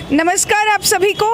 नमस्कार आप सभी को।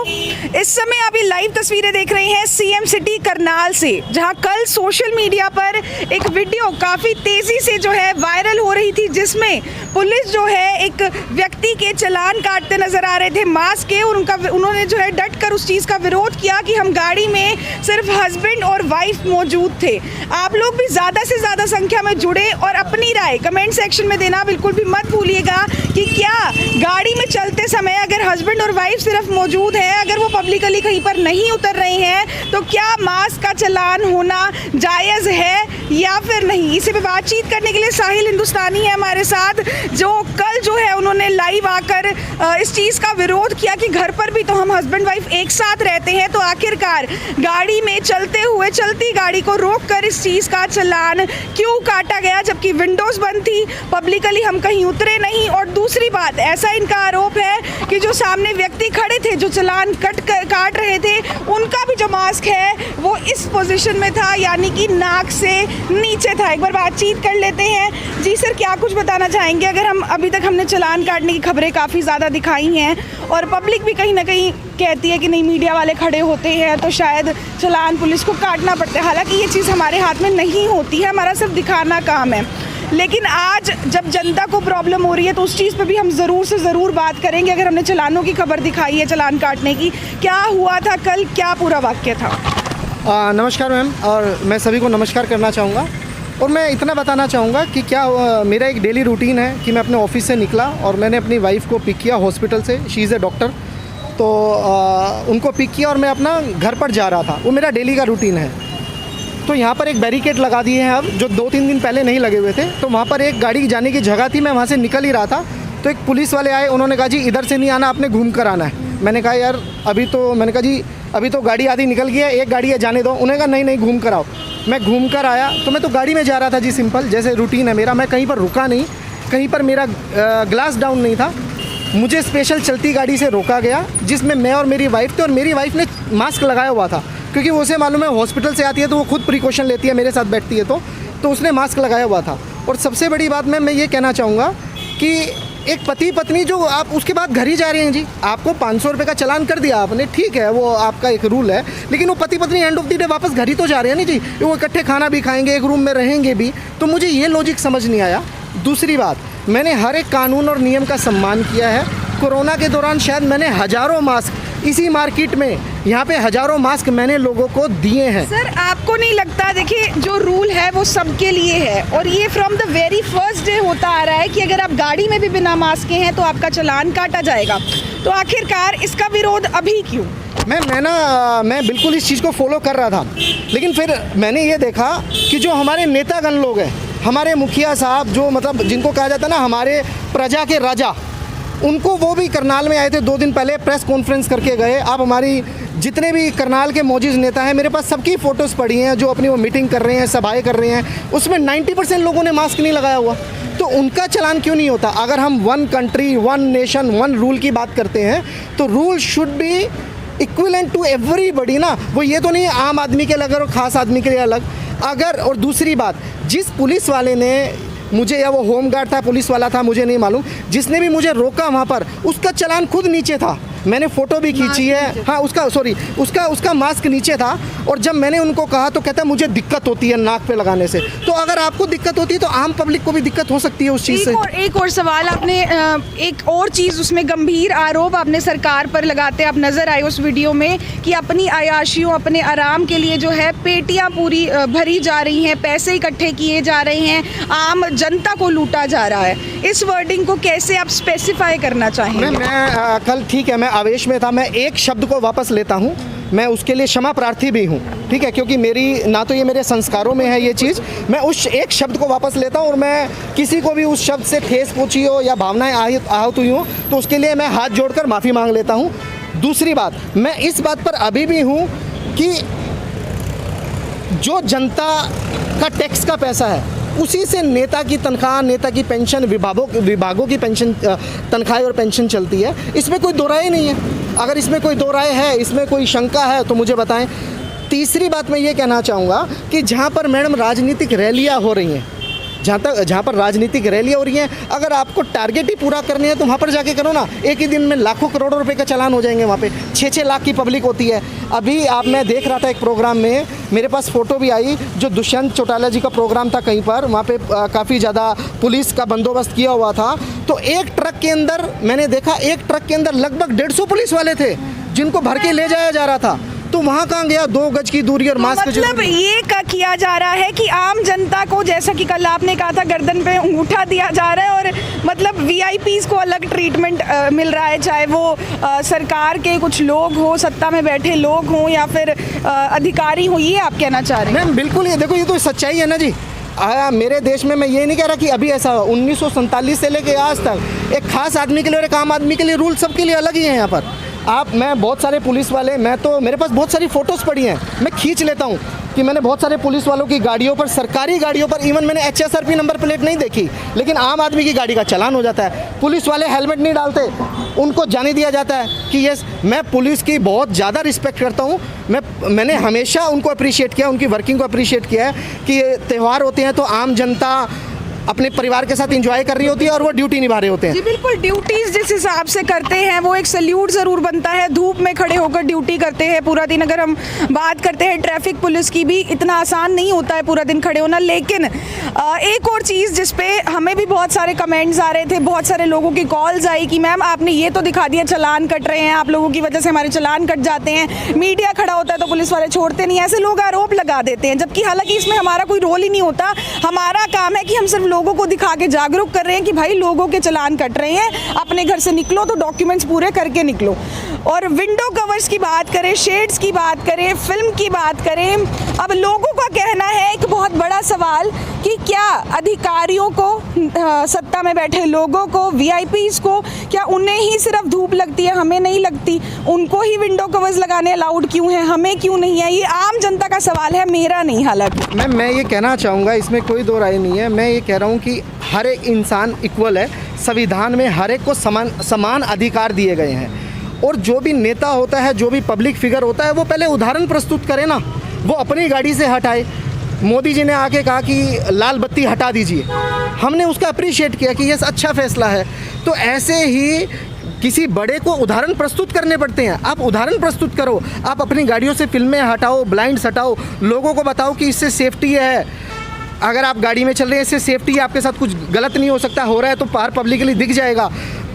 इस समय अभी लाइव तस्वीरें देख रहे हैं सीएम सिटी करनाल से, जहां कल सोशल मीडिया पर एक वीडियो काफ़ी तेज़ी से जो है वायरल हो रही थी, जिसमें पुलिस जो है एक व्यक्ति के चालान काटते नज़र आ रहे थे मास्क के, और उन्होंने जो है डट कर उस चीज़ का विरोध किया कि हम गाड़ी में सिर्फ हस्बैंड और वाइफ मौजूद थे। आप लोग भी ज़्यादा से ज़्यादा संख्या में जुड़े और अपनी राय कमेंट सेक्शन में देना बिल्कुल भी मत भूलिएगा कि क्या गाड़ी में चलते समय अगर हस्बैंड और वाइफ सिर्फ मौजूद है, अगर वो पब्लिकली कहीं पर नहीं उतर रहे हैं, तो क्या मास्क का चालान होना जायज़ है या फिर नहीं। इसी पे बातचीत करने के लिए साहिल हिंदुस्तानी है हमारे साथ, जो कल जो है उन्होंने लाइव आकर इस चीज़ का विरोध किया कि घर पर भी तो हम हस्बैंड वाइफ एक साथ रहते हैं, तो आखिरकार गाड़ी में चलते हुए चलती गाड़ी को रोक कर इस चीज़ का चालान क्यों काटा गया, जबकि विंडोज़ बंद थी, पब्लिकली हम कहीं उतरे नहीं। और दूसरी बात, ऐसा इनका आरोप है कि जो सामने व्यक्ति खड़े थे जो चालान काट रहे थे, उनका भी जो मास्क है वो इस पोजीशन में था, यानी कि नाक से नीचे था। एक बार बातचीत कर लेते हैं। जी सर, क्या कुछ बताना चाहेंगे? अगर हम अभी तक हमने चालान काटने की खबरें काफ़ी ज़्यादा दिखाई हैं और पब्लिक भी कहीं ना कहीं कहती है कि नहीं, मीडिया वाले खड़े होते हैं तो शायद चालान पुलिस को काटना पड़ता है, हालांकि ये चीज़ हमारे हाथ में नहीं होती है, हमारा सिर्फ दिखाना काम है। लेकिन आज जब जनता को प्रॉब्लम हो रही है तो उस चीज़ पे भी हम ज़रूर से ज़रूर बात करेंगे। अगर हमने चालानों की खबर दिखाई है चालान काटने की, क्या हुआ था कल, क्या पूरा वाक्य था? नमस्कार मैम, और मैं सभी को नमस्कार करना चाहूँगा। और मैं इतना बताना चाहूँगा कि क्या मेरा एक डेली रूटीन है कि मैं अपने ऑफिस से निकला और मैंने अपनी वाइफ को पिक किया हॉस्पिटल से, शी इज़ ए डॉक्टर, तो उनको पिक किया और मैं अपना घर पर जा रहा था। वो मेरा डेली का रूटीन है। तो यहाँ पर एक बैरिकेड लगा दिए हैं अब, जो 2-3 दिन पहले नहीं लगे हुए थे। तो वहाँ पर एक गाड़ी जाने की जगह थी, मैं वहाँ से निकल ही रहा था, तो एक पुलिस वाले आए, उन्होंने कहा जी इधर से नहीं आना, आपने घूम कर आना है। मैंने कहा यार मैंने कहा जी अभी तो गाड़ी आधी निकल गई है, एक गाड़ी है जाने दो। उन्होंने कहा नहीं घूम कर आओ। मैं घूम कर आया, तो मैं तो गाड़ी में जा रहा था जी, सिंपल जैसे रूटीन है मेरा। मैं कहीं पर रुका नहीं, कहीं पर मेरा ग्लास डाउन नहीं था। मुझे स्पेशल चलती गाड़ी से रोका गया, जिसमें मैं और मेरी वाइफ थे, और मेरी वाइफ ने मास्क लगाया हुआ था, क्योंकि उसे मालूम है हॉस्पिटल से आती है तो वो खुद प्रिकॉशन लेती है, मेरे साथ बैठती है, तो उसने मास्क लगाया हुआ था। और सबसे बड़ी बात मैं ये कहना चाहूँगा कि एक पति पत्नी जो आप उसके बाद घर ही जा रहे हैं जी, आपको 500 रुपये का चालान कर दिया आपने, ठीक है, वो आपका एक रूल है, लेकिन वो पति पत्नी एंड ऑफ द डे वापस घर ही तो जा रहे हैं ना जी, वो इकट्ठे खाना भी खाएंगे, एक रूम में रहेंगे भी। तो मुझे ये लॉजिक समझ नहीं आया। दूसरी बात, मैंने हर एक कानून और नियम का सम्मान किया है। कोरोना के दौरान शायद मैंने हज़ारों मास्क, इसी मार्केट में यहाँ पे हज़ारों मास्क मैंने लोगों को दिए हैं। सर, आपको नहीं लगता, देखिए जो रूल है वो सबके लिए है, और ये from the very first day होता आ रहा है कि अगर आप गाड़ी में भी बिना मास्क के हैं तो आपका चालान काटा जाएगा, तो आखिरकार इसका विरोध अभी क्यों? मैं बिल्कुल इस चीज़ को फॉलो कर रहा था, लेकिन फिर मैंने ये देखा कि जो हमारे नेतागण लोग हैं, हमारे मुखिया साहब, जो मतलब जिनको कहा जाता है ना हमारे प्रजा के राजा, उनको वो भी करनाल में आए थे 2 दिन पहले, प्रेस कॉन्फ्रेंस करके गए। आप हमारी जितने भी करनाल के मौजूद नेता हैं, मेरे पास सबकी फ़ोटोज़ पड़ी हैं, जो अपनी वो मीटिंग कर रहे हैं, सभाएं कर रहे हैं, उसमें 90% लोगों ने मास्क नहीं लगाया हुआ। तो उनका चालान क्यों नहीं होता? अगर हम 1 कंट्री 1 नेशन 1 रूल की बात करते हैं, तो rule should be equivalent to everybody ना। वो ये तो नहीं आम आदमी के अलग और ख़ास आदमी के लिए अलग। अगर, और दूसरी बात, जिस पुलिस वाले ने मुझे, या वो होमगार्ड था, पुलिस वाला था, मुझे नहीं मालूम, जिसने भी मुझे रोका वहाँ पर, उसका चालान खुद नीचे था, मैंने फ़ोटो भी खींची है। हाँ, उसका मास्क नीचे था। और जब मैंने उनको कहा तो कहता है मुझे दिक्कत होती है नाक पे लगाने से। तो अगर आपको दिक्कत होती है तो आम पब्लिक को भी दिक्कत हो सकती है उस चीज़ से। एक और सवाल, आपने एक और चीज़, उसमें गंभीर आरोप आपने सरकार पर लगाते आप नज़र आए उस वीडियो में कि अपनी अयाशियों, अपने आराम के लिए जो है पेटियाँ पूरी भरी जा रही हैं, पैसे इकट्ठे किए जा रहे हैं, आम जनता को लूटा जा रहा है। इस वर्डिंग को कैसे आप स्पेसिफाई करना चाहेंगे? मैं कल, ठीक है, मैं आवेश में था, मैं एक शब्द को वापस लेता हूँ, मैं उसके लिए क्षमा प्रार्थी भी हूँ, ठीक है, क्योंकि मेरी ना तो ये मेरे संस्कारों में है ये चीज़। मैं उस एक शब्द को वापस लेता हूँ, और मैं किसी को भी उस शब्द से ठेस पहुँची हो या भावनाएं आहत हुई हो तो उसके लिए मैं हाथ जोड़कर माफ़ी मांग लेता हूँ। दूसरी बात, मैं इस बात पर अभी भी हूँ कि जो जनता का टैक्स का पैसा है, उसी से नेता की तनख्वाह, नेता की पेंशन, विभागों की पेंशन, तनख्वाह और पेंशन चलती है। इसमें कोई दो राय नहीं है। अगर इसमें कोई दो राय है, इसमें कोई शंका है तो मुझे बताएं। तीसरी बात मैं ये कहना चाहूँगा कि जहाँ पर मैडम राजनीतिक रैलियाँ हो रही हैं, जहाँ पर राजनीतिक रैलियाँ हो रही हैं, अगर आपको टारगेट ही पूरा करनी है तो वहाँ पर जाके करो ना। एक ही दिन में लाखों करोड़ों रुपए का चालान हो जाएंगे। वहाँ पे 6-6 लाख की पब्लिक होती है। अभी मैं देख रहा था एक प्रोग्राम में, मेरे पास फ़ोटो भी आई, जो दुष्यंत चौटाला जी का प्रोग्राम था कहीं पर, वहाँ पे काफ़ी ज़्यादा पुलिस का बंदोबस्त किया हुआ था। तो एक ट्रक के अंदर मैंने देखा, एक ट्रक के अंदर लगभग 150 पुलिस वाले थे जिनको भर के ले जाया जा रहा था। तो वहाँ कहाँ गया 2 गज की दूरी और मास्क? मतलब ये किया जा रहा है कि आम जनता को, जैसा कि कल आपने कहा था, गर्दन पे अंगूठा दिया जा रहा है और मतलब वीआईपीज को अलग ट्रीटमेंट मिल रहा है, चाहे वो सरकार के कुछ लोग हो, सत्ता में बैठे लोग हों या फिर अधिकारी हो। ये आप कहना चाह रहे हैं? मैम बिल्कुल, ये देखो, ये तो सच्चाई है ना जी। मेरे देश में, मैं ये नहीं कह रहा कि अभी ऐसा 1947 से लेके आज तक एक खास आदमी के लिए और एक आम आदमी के लिए रूल सबके लिए अलग ही है यहाँ पर। मैं बहुत सारे पुलिस वाले, मेरे पास बहुत सारी फ़ोटोज़ पड़ी हैं, मैं खींच लेता हूँ कि मैंने बहुत सारे पुलिस वालों की गाड़ियों पर, सरकारी गाड़ियों पर, इवन मैंने HSRP नंबर प्लेट नहीं देखी, लेकिन आम आदमी की गाड़ी का चालान हो जाता है। पुलिस वाले हेलमेट नहीं डालते, उनको जाने दिया जाता है कि ये। मैं पुलिस की बहुत ज़्यादा रिस्पेक्ट करता हूँ। मैंने हमेशा उनको अप्रिशिएट किया, उनकी वर्किंग को अप्रिशिएट किया है कि ये त्यौहार होते हैं तो आम जनता अपने परिवार के साथ एंजॉय कर रही होती है और वो ड्यूटी निभा रहे होते हैं। जी बिल्कुल, ड्यूटीज जिस हिसाब से करते हैं वो एक सल्यूट ज़रूर बनता है। धूप में खड़े होकर ड्यूटी करते हैं पूरा दिन। अगर हम बात करते हैं ट्रैफिक पुलिस की, भी इतना आसान नहीं होता है पूरा दिन खड़े होना। लेकिन एक और चीज़ जिस पे हमें भी बहुत सारे कमेंट्स आ रहे थे, बहुत सारे लोगों की कॉल्स आई कि मैम आपने ये तो दिखा दिया चलान कट रहे हैं, आप लोगों की वजह से हमारे चलान कट जाते हैं, मीडिया खड़ा होता है तो पुलिस वाले छोड़ते नहीं। ऐसे लोग आरोप लगा देते हैं, जबकि हालांकि इसमें हमारा कोई रोल ही नहीं होता। हमारा काम है कि हम सिर्फ लोगों को दिखा के जागरूक कर रहे हैं कि भाई लोगों के चलान कट रहे हैं, अपने घर से निकलो तो डॉक्यूमेंट्स पूरे करके निकलो। और विंडो कवर्स की बात करें, शेड्स की बात करें, फिल्म की बात करें, अब लोगों का कहना है एक बहुत बड़ा सवाल कि क्या अधिकारियों को, सत्ता में बैठे लोगों को, वीआईपीज को, क्या उन्हें ही सिर्फ धूप लगती है, हमें नहीं लगती? उनको ही विंडो कवर्स लगाने अलाउड क्यों है, हमें क्यों नहीं है? ये आम जनता का सवाल है, मेरा नहीं। हालांकि मैं ये कहना चाहूँगा, इसमें कोई दो राय नहीं है। मैं ये कह रहा हूँ कि हर एक इंसान इक्वल है। संविधान में हर एक को समान अधिकार दिए गए हैं। और जो भी नेता होता है, जो भी पब्लिक फिगर होता है, वो पहले उदाहरण प्रस्तुत करे ना, वो अपनी गाड़ी से हटाए। मोदी जी ने आके कहा कि लाल बत्ती हटा दीजिए, हमने उसका अप्रिशिएट किया कि ये अच्छा फैसला है। तो ऐसे ही किसी बड़े को उदाहरण प्रस्तुत करने पड़ते हैं। आप उदाहरण प्रस्तुत करो, आप अपनी गाड़ियों से फिल्में हटाओ, ब्लाइंड्स हटाओ, लोगों को बताओ कि इससे सेफ्टी है। अगर आप गाड़ी में चल रहे हैं, इससे सेफ्टी है, आपके साथ कुछ गलत नहीं हो सकता, हो रहा है तो बाहर पब्लिकली दिख जाएगा।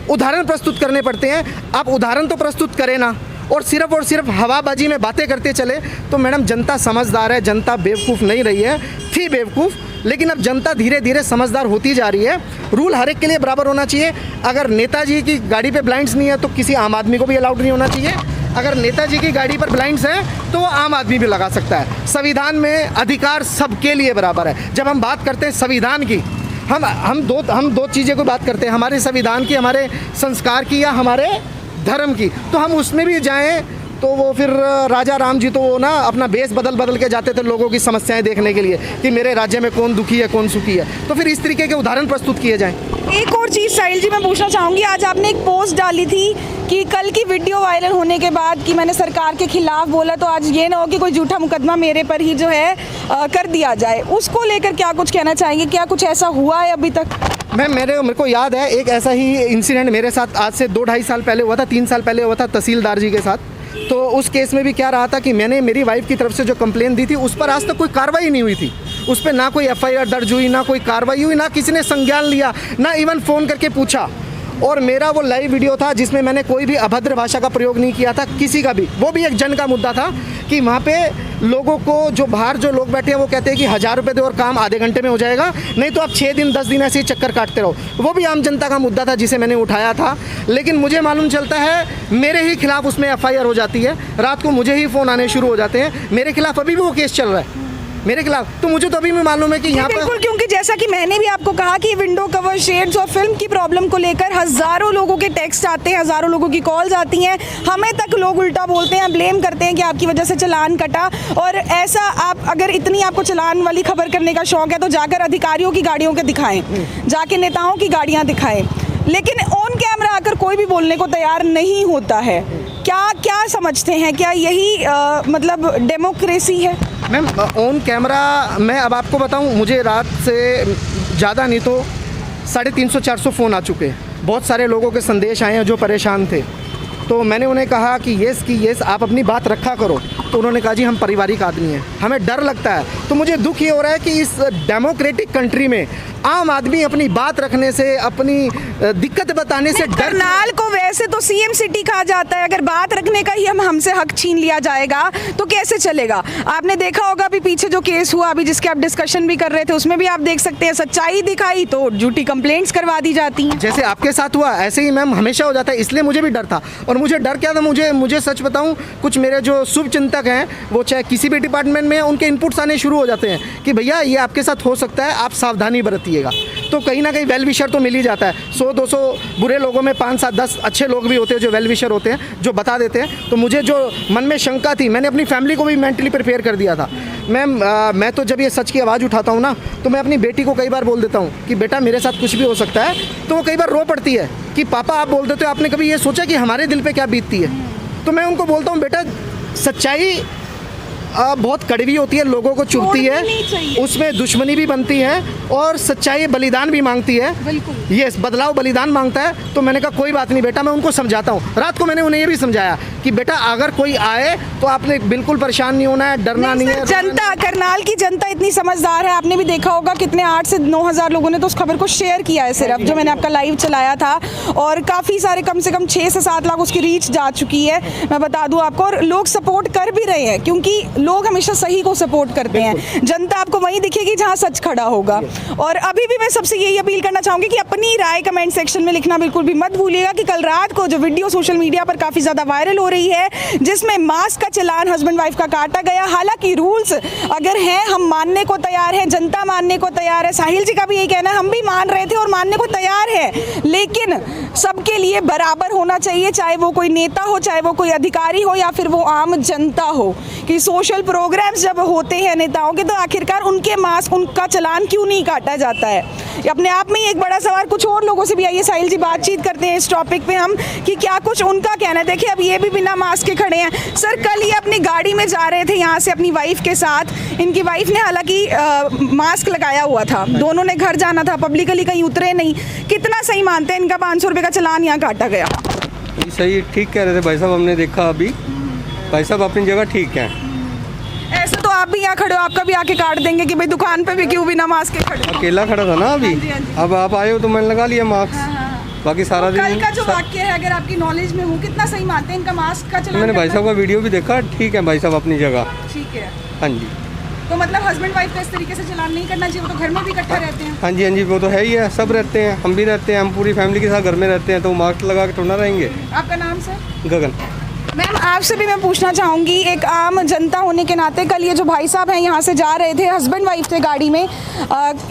उदाहरण प्रस्तुत करने पड़ते हैं। आप उदाहरण तो प्रस्तुत करें ना, और सिर्फ हवाबाजी में बातें करते चले तो मैडम जनता समझदार है, जनता बेवकूफ़ नहीं रही है, थी बेवकूफ़, लेकिन अब जनता धीरे धीरे समझदार होती जा रही है। रूल हर एक के लिए बराबर होना चाहिए। अगर नेताजी की गाड़ी पे ब्लाइंड्स नहीं है तो किसी आम आदमी को भी अलाउड नहीं होना चाहिए। अगर नेताजी की गाड़ी पर ब्लाइंड्स हैं तो वो आम आदमी भी लगा सकता है। संविधान में अधिकार सबके लिए बराबर है। जब हम बात करते हैं संविधान की, हम दो चीज़ें को बात करते हैं, हमारे संविधान की, हमारे संस्कार की या हमारे धर्म की। तो हम उसमें भी जाएं तो वो फिर राजा राम जी तो वो ना अपना बेस बदल के जाते थे लोगों की समस्याएं देखने के लिए कि मेरे राज्य में कौन दुखी है, कौन सुखी है। तो फिर इस तरीके के उदाहरण प्रस्तुत किए जाएं। एक और चीज़ साहिल जी मैं पूछना चाहूँगी, आज आपने एक पोस्ट डाली थी कि कल की वीडियो वायरल होने के बाद कि मैंने सरकार के खिलाफ बोला, तो आज ये ना हो कि कोई झूठा मुकदमा मेरे पर ही जो है कर दिया जाए। उसको लेकर क्या कुछ कहना चाहेंगे? क्या कुछ ऐसा हुआ है अभी तक? मैम मेरे को याद है एक ऐसा ही इंसिडेंट मेरे साथ आज से 2-2.5 साल पहले हुआ था, 3 साल पहले हुआ था तहसीलदार जी के साथ। तो उस केस में भी क्या रहा था कि मैंने मेरी वाइफ की तरफ से जो कंप्लेन दी थी उस पर आज तक कोई कार्रवाई नहीं हुई थी। उस पर ना कोई FIR दर्ज हुई, ना कोई कार्रवाई हुई, ना किसी ने संज्ञान लिया, ना इवन फ़ोन करके पूछा। और मेरा वो लाइव वीडियो था जिसमें मैंने कोई भी अभद्र भाषा का प्रयोग नहीं किया था किसी का भी। वो भी एक जन का मुद्दा था कि वहाँ पे लोगों को, जो बाहर जो लोग बैठे हैं वो कहते हैं कि 1000 रुपये दो और काम आधे घंटे में हो जाएगा, नहीं तो आप 6 दिन 10 दिन ऐसे ही चक्कर काटते रहो। वो भी आम जनता का मुद्दा था जिसे मैंने उठाया था। लेकिन मुझे मालूम चलता है मेरे ही खिलाफ उसमें FIR हो जाती है, रात को मुझे ही फ़ोन आने शुरू हो जाते हैं। मेरे खिलाफ अभी भी वो केस चल रहा है मेरे खिलाफ। तो मुझे तो अभी भी मालूम है कि यहाँ पर बिल्कुल, क्योंकि जैसा कि मैंने भी आपको कहा कि विंडो कवर, शेड्स और फिल्म की प्रॉब्लम को लेकर हज़ारों लोगों के टेक्स्ट आते हैं, हज़ारों लोगों की कॉल्स आती हैं, हमें तक लोग उल्टा बोलते हैं, ब्लेम करते हैं कि आपकी वजह से चलान कटा। और ऐसा आप अगर इतनी आपको चलान वाली खबर करने का शौक है तो जाकर अधिकारियों की गाड़ियों के दिखाएं, जाके नेताओं की गाड़ियाँ दिखाएं। लेकिन ऑन कैमरा आकर कोई भी बोलने को तैयार नहीं होता है। क्या समझते हैं, क्या यही मतलब डेमोक्रेसी है? मैम ऑन कैमरा मैं अब आपको बताऊं, मुझे रात से ज़्यादा नहीं तो 350-400 फ़ोन आ चुके हैं। बहुत सारे लोगों के संदेश आए हैं जो परेशान थे। तो मैंने उन्हें कहा कि येस आप अपनी बात रखा करो। तो उन्होंने कहा जी हम पारिवारिक आदमी हैं, हमें डर लगता है। तो मुझे दुख ये हो रहा है कि इस डेमोक्रेटिक कंट्री में आम आदमी अपनी बात रखने से, अपनी दिक्कत बताने से डर। करनाल को वैसे तो सीएम सिटी कहा जाता है, अगर बात रखने का ही हमसे हक छीन लिया जाएगा तो कैसे चलेगा। आपने देखा होगा अभी पीछे जो केस हुआ, अभी जिसके आप डिस्कशन भी कर रहे थे, उसमें भी आप देख सकते हैं सच्चाई दिखाई तो झूठी कंप्लेंट्स करवा दी जाती हैं। जैसे आपके साथ हुआ ऐसे ही मैम हमेशा हो जाता है, इसलिए मुझे भी डर था। और मुझे डर क्या था, मुझे सच बताऊं, कुछ मेरे जो शुभ चिंतक हैं वो चाहे किसी भी डिपार्टमेंट में, उनके इनपुट्स आने शुरू हो जाते हैं कि भैया ये आपके साथ हो सकता है, आप सावधानी बरतिएगा। तो कहीं ना कहीं वेल विशर तो मिल ही जाता है। 100-200 बुरे लोगों में 5-7-10 अच्छे लोग भी होते हैं जो वेल विशर होते हैं, जो बता देते हैं। तो मुझे जो मन में शंका थी, मैंने अपनी फैमिली को भी मेंटली प्रिपेयर कर दिया था। मैं तो जब ये सच की आवाज़ उठाता हूँ ना, तो मैं अपनी बेटी को कई बार बोल देता हूँ कि बेटा मेरे साथ कुछ भी हो सकता है। तो वो कई बार रो पड़ती है कि पापा आप बोल देते हो, आपने कभी ये सोचा कि हमारे दिल पे क्या बीतती है। तो मैं उनको बोलता हूँ बेटा सच्चाई बहुत कड़वी होती है, लोगों को चुभती है, उसमें दुश्मनी भी बनती है और सच्चाई बलिदान भी मांगती है। बिल्कुल ये बदलाव बलिदान मांगता है। तो मैंने कहा कोई बात नहीं बेटा, मैं उनको समझाता हूँ। रात को मैंने उन्हें ये भी समझाया कि बेटा अगर कोई आए तो आपने बिल्कुल परेशान नहीं होना है, डरना नहीं है। जनता, करनाल की जनता इतनी समझदार है। आपने भी देखा होगा कितने 8 से 9 हज़ार लोगों ने तो उस खबर को शेयर किया है सिर्फ, जो मैंने आपका लाइव चलाया था। और काफ़ी सारे, कम से कम 6 से 7 लाख उसकी रीच जा चुकी है, मैं बता दूं आपको। और लोग सपोर्ट कर भी रहे हैं क्योंकि लोग हमेशा सही को सपोर्ट करते हैं। जनता आपको वहीं दिखेगी जहां सच खड़ा होगा। और अभी भी मैं सबसे यही अपील करना चाहूंगी कि अपनी राय कमेंट सेक्शन में लिखना बिल्कुल भी मत भूलिएगा कि कल रात को जो वीडियो सोशल मीडिया पर काफी ज्यादा वायरल हो रही है, जिसमें मास्क का चालान हस्बैंड वाइफ का काटा गया। हालांकि रूल्स अगर हैं, हम मानने को तैयार हैं, जनता मानने को तैयार है। साहिल जी का भी यही कहना है, हम भी मान रहे थे और मानने को तैयार है, लेकिन सबके लिए बराबर होना चाहिए, चाहे वो कोई नेता हो, चाहे वो कोई अधिकारी हो या फिर वो आम जनता हो। कि सोशल प्रोग्राम्स जब होते हैं नेताओं के, तो आखिरकार उनके मास्क, उनका चालान क्यों नहीं काटा जाता है। ये अपने आप में ही एक बड़ा सवाल। कुछ और लोगों से भी आइए साहिल जी बातचीत करते हैं इस टॉपिक पे हम, कि क्या कुछ उनका कहना है। देखिए अब ये भी बिना मास्क के खड़े हैं। सर कल ये अपनी गाड़ी में जा रहे थे यहाँ से अपनी वाइफ के साथ। इनकी वाइफ ने हालांकि मास्क लगाया हुआ था, दोनों ने घर जाना था, पब्लिकली कहीं उतरे नहीं। कितना सही मानते हैं इनका 500 रुपये का चालान यहाँ काटा गया? सही, ठीक कह रहे थे भाई साहब, हमने देखा अभी भाई साहब अपनी जगह ठीक है। ऐसे तो आप भी यहाँ खड़े हो, आपका भी आके काट देंगे कि भाई दुकान पे भी क्यों बिना मास्क के खड़े हो। अकेला खड़ा था ना अभी। अब आप आए हो तो मैंने लगा लिया मास्क। बाकी सारा दिन कल का जो वाक्य है, अगर आपकी नॉलेज में हो, कितना सही मानते हैं इनका मास्क का चालान? मैंने भाई साहब का वीडियो भी देखा, ठीक है भाई साहब अपनी जगह ठीक है। हाँ जी। तो मतलब हस्बैंड वाइफ का इस तरीके से चालान नहीं करना चाहिए, वो तो घर में भी इकट्ठे रहते हैं। हाँ जी, वो तो है ही है, सब रहते हैं, हम भी रहते हैं, हम पूरी फैमिली के साथ घर में रहते हैं, तो मास्क लगा के थोड़ा रहेंगे। आपका नाम सर? गगन। मैम आपसे भी मैं पूछना चाहूँगी, एक आम जनता होने के नाते, कल ये जो भाई साहब हैं यहाँ से जा रहे थे, हस्बैंड वाइफ थे गाड़ी में,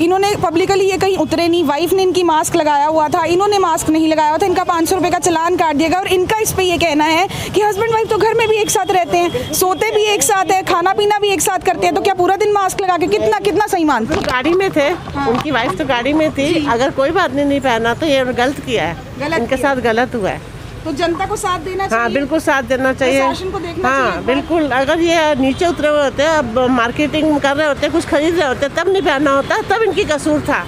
इन्होंने पब्लिकली ये कहीं उतरे नहीं, वाइफ ने इनकी मास्क लगाया हुआ था, इन्होंने मास्क नहीं लगाया हुआ था, इनका 500 रुपये का चालान काट दिया गया। और इनका इस पर ये कहना है कि हस्बैंड वाइफ तो घर में भी एक साथ रहते हैं, सोते भी एक साथ है, खाना पीना भी एक साथ करते हैं, तो क्या पूरा दिन मास्क लगा के कितना सही मानते हैं? गाड़ी में थे, उनकी वाइफ तो गाड़ी में थी। अगर कोई आदमी नहीं पहना तो ये गलत किया है, इनके साथ गलत हुआ है। तो जनता को साथ देना चाहिए। हाँ बिल्कुल साथ देना चाहिए। प्रशासन को देखना चाहिए। हाँ बिल्कुल, अगर ये नीचे उतरे हुए होते, अब मार्केटिंग कर रहे होते, कुछ खरीद रहे होते, तब नहीं पहनना होता, तब इनकी कसूर था।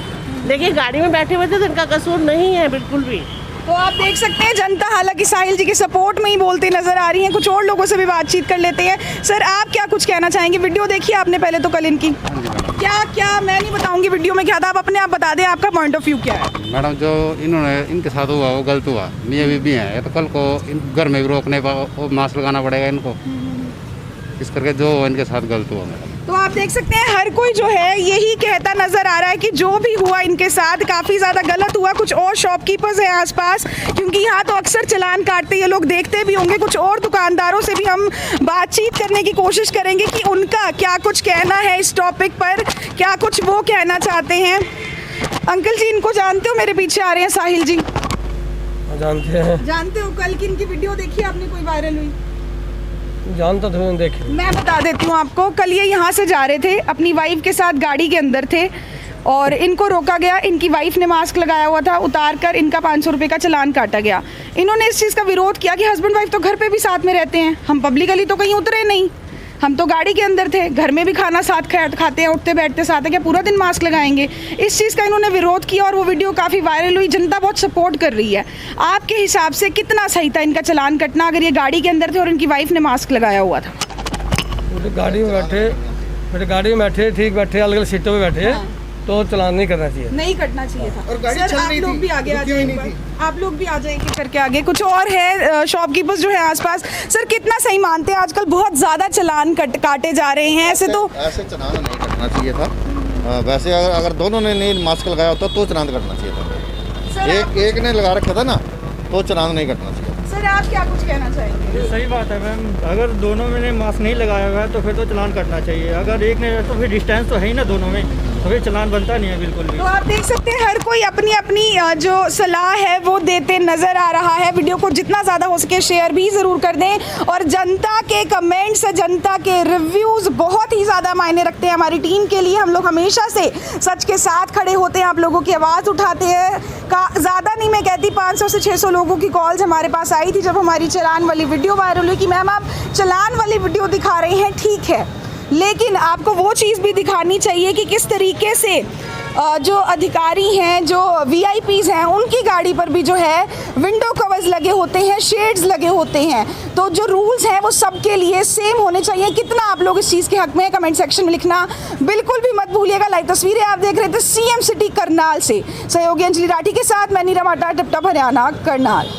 लेकिन गाड़ी में बैठे हुए थे तो इनका कसूर नहीं है बिल्कुल भी। तो आप देख सकते हैं जनता हालांकि साहिल जी के सपोर्ट में ही बोलती नजर आ रही है। कुछ और लोगों से भी बातचीत कर लेते हैं। सर आप क्या कुछ कहना चाहेंगे? वीडियो देखिए आपने पहले तो कल इनकी, क्या मैं नहीं बताऊंगी वीडियो में क्या था, आप अपने आप बता दें आपका पॉइंट ऑफ व्यू क्या है। मैडम जो इन्होंने इनके साथ हुआ वो गलत हुआ, मियाँ बीबी हैं, या तो कल को घर में भी रोकने पर मास्क लगाना पड़ेगा इनको, इस करके जो इनके साथ गलत हुआ मैडम। तो आप देख सकते हैं हर कोई जो है यही कहता नजर आ रहा है कि जो भी हुआ इनके साथ काफ़ी ज़्यादा गलत हुआ। कुछ और शॉपकीपर्स हैं आसपास, क्योंकि यहाँ तो अक्सर चालान काटते ये लोग देखते भी होंगे। कुछ और दुकानदारों से भी हम बातचीत करने की कोशिश करेंगे कि उनका क्या कुछ कहना है इस टॉपिक पर, क्या कुछ वो कहना चाहते हैं। अंकल जी इनको जानते हो? मेरे पीछे आ रहे हैं साहिल जी। जानते हो? कल की इनकी वीडियो देखी आपने, कोई वायरल हुई? जानता था, मैंने देखी। मैं बता देती हूँ आपको, कल ये यहाँ से जा रहे थे, अपनी वाइफ के साथ गाड़ी के अंदर थे और इनको रोका गया। इनकी वाइफ ने मास्क लगाया हुआ था, उतार कर इनका 500 रुपये का चालान काटा गया। इन्होंने इस चीज़ का विरोध किया कि हस्बैंड वाइफ तो घर पे भी साथ में रहते हैं, हम पब्लिकली तो कहीं उतरे नहीं। हम तो गाड़ी के अंदर थे, घर में भी खाना साथ खाते हैं, उठते बैठते साथ हैं, क्या पूरा दिन मास्क लगाएंगे? इस चीज़ का इन्होंने विरोध किया और वो वीडियो काफ़ी वायरल हुई, जनता बहुत सपोर्ट कर रही है। आपके हिसाब से कितना सही था इनका चालान कटना अगर ये गाड़ी के अंदर थे और इनकी वाइफ ने मास्क लगाया हुआ था? गाड़ी में बैठे ठीक बैठे, अलग अलग सीटों पे बैठे, तो चलान नहीं करना चाहिए। नहीं कटना चाहिए था। और गाड़ी सर, चल आप रही लोग थी, भी आगे आ रुकी हुई नहीं जाइए, थी। आप लोग भी आ जाइए एक करके आगे। कुछ और है शॉपकीपर्स जो है आसपास, सर कितना सही मानते हैं आजकल बहुत ज़्यादा चालान काटे जा रहे हैं? ऐसे तो ऐसे चलान नहीं कटना चाहिए था। वैसे अगर दोनों ने नहीं मास्क लगाया होता तो चलान कटना चाहिए था। सर एक ने लगा रखा था ना, तो चलान नहीं कटना चाहिए। सर आप क्या कुछ कहना चाहेंगे? सही बात है मैम, अगर दोनों में ने मास्क नहीं लगाया हुआ है तो फिर तो चलान कटना चाहिए। अगर एक ने तो फिर डिस्टेंस तो है ही ना दोनों में, तो फिर चलान बनता नहीं है बिल्कुल भी। तो आप देख सकते हैं हर कोई अपनी अपनी जो सलाह है वो देते नज़र आ रहा है। वीडियो को जितना ज़्यादा हो सके शेयर भी ज़रूर कर दें और जनता के कमेंट्स, जनता के रिव्यूज़ बहुत ही ज़्यादा मायने रखते हैं हमारी टीम के लिए। हम लोग हमेशा से सच के साथ खड़े होते हैं, आप लोगों की आवाज़ उठाते हैं। ज़्यादा नहीं मैं कहती, 500 से 600 लोगों की कॉल्स हमारे पास आई थी जब हमारी चालान वाली वीडियो वायरल हुई कि मैम आप चालान वाली वीडियो दिखा रहे हैं, ठीक है, लेकिन आपको वो चीज़ भी दिखानी चाहिए कि किस तरीके से जो अधिकारी हैं, जो VIPs हैं, उनकी गाड़ी पर भी जो है विंडो कवर्स लगे होते हैं, शेड्स लगे होते हैं। तो जो रूल्स हैं वो सबके लिए सेम होने चाहिए। कितना आप लोग इस चीज़ के हक में कमेंट सेक्शन में लिखना बिल्कुल भी मत भूलिएगा। लाइव तस्वीरें आप देख रहे थे CM सिटी करनाल से, सहयोगी अंजलि राठी के साथ मैं नीरा माटा, टिप टॉप हरियाणा, करनाल।